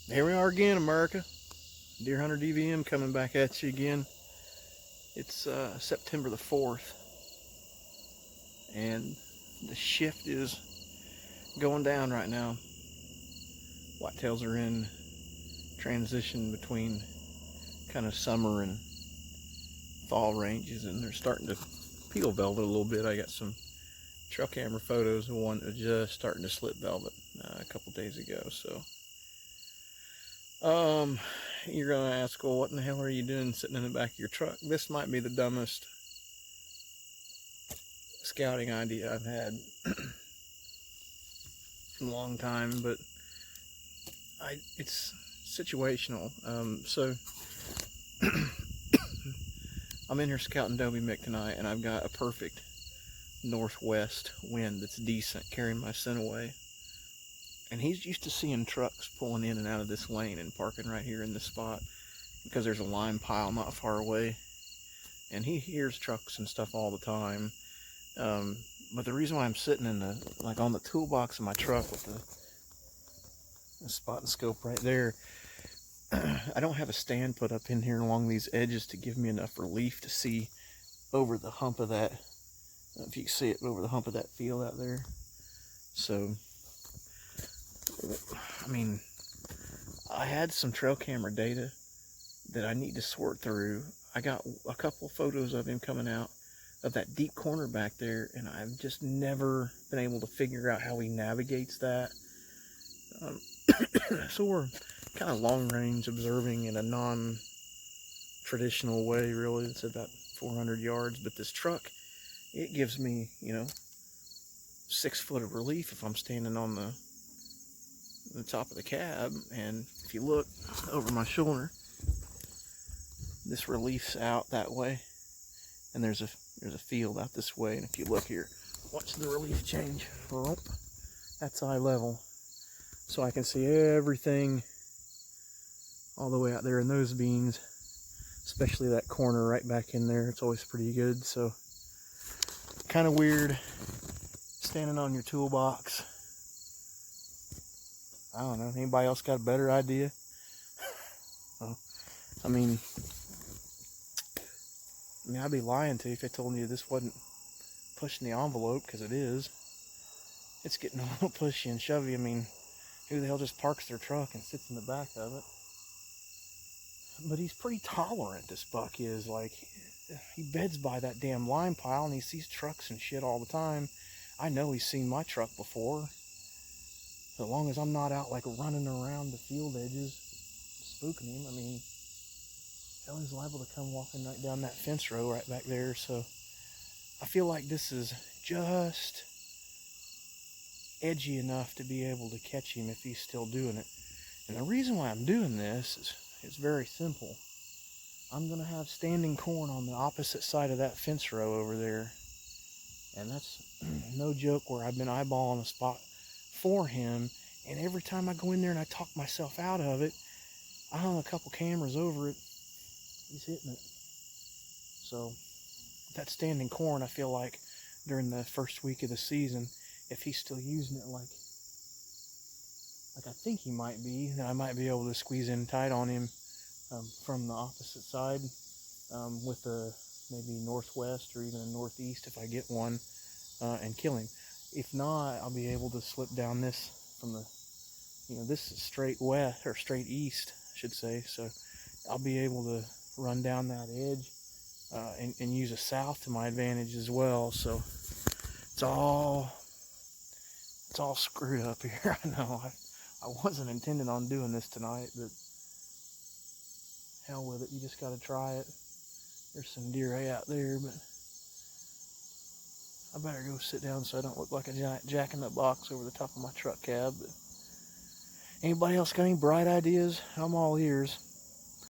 Here we are again, America. Deer Hunter DVM coming back at you again. It's September the 4th, and the shift is going down right now. Whitetails are in transition between kind of summer and fall ranges, and they're starting to peel velvet a little bit. I got some trail camera photos of one that was just starting to slip velvet a couple days ago. So, you're gonna ask, well, what in the hell are you doing sitting in the back of your truck? This might be the dumbest scouting idea I've had in a long time, but it's situational. So I'm in here scouting Dobie Mick tonight, and I've got a perfect northwest wind that's decent carrying my scent away. And he's used to seeing trucks pulling in and out of this lane and parking right here in this spot because there's a lime pile not far away. And he hears trucks and stuff all the time. But the reason why I'm sitting in on the toolbox of my truck with the spot and scope right there, I don't have a stand put up in here along these edges to give me enough relief to see over the hump of that, if you can see it, over the hump of that field out there. So, I mean, I had some trail camera data that I need to sort through. I got a couple of photos of him coming out of that deep corner back there, and I've just never been able to figure out how he navigates that. So we're kind of long range observing in a non-traditional way, really. It's about 400 yards, but this truck, it gives me, 6 foot of relief if I'm standing on the top of the cab. And if you look over my shoulder, this relief's out that way, and there's a field out this way. And if you look here, watch the relief change. That's eye level, so I can see everything all the way out there in those beans, especially that corner right back in there. It's always pretty good. So kind of weird standing on your toolbox. I don't know, anybody else got a better idea? Well, I mean, I'd be lying to you if I told you this wasn't pushing the envelope, because it is. It's getting a little pushy and shovey. I mean, who the hell just parks their truck and sits in the back of it? But he's pretty tolerant, this buck is. Like, he beds by that damn lime pile, and he sees trucks and shit all the time. I know he's seen my truck before. So long as I'm not out like running around the field edges spooking him, I mean, hell, he's liable to come walking right down that fence row right back there. So I feel like this is just edgy enough to be able to catch him if he's still doing it. And the reason why I'm doing this is very simple. I'm going to have standing corn on the opposite side of that fence row over there. And that's no joke, where I've been eyeballing a spot for him. And every time I go in there and I talk myself out of it, I hung a couple cameras over it, he's hitting it. So that standing corn, I feel like during the first week of the season, if he's still using it like I think he might be, then I might be able to squeeze in tight on him from the opposite side with a maybe northwest or even a northeast if I get one, and kill him. If not, I'll be able to slip down this from the, this is straight west, or straight east, I should say. So I'll be able to run down that edge and use a south to my advantage as well. So it's all screwed up here. I know. I wasn't intending on doing this tonight, but hell with it. You just got to try it. There's some deer hay out there, but I better go sit down so I don't look like a giant jack-in-the-box over the top of my truck cab. But anybody else got any bright ideas? I'm all ears.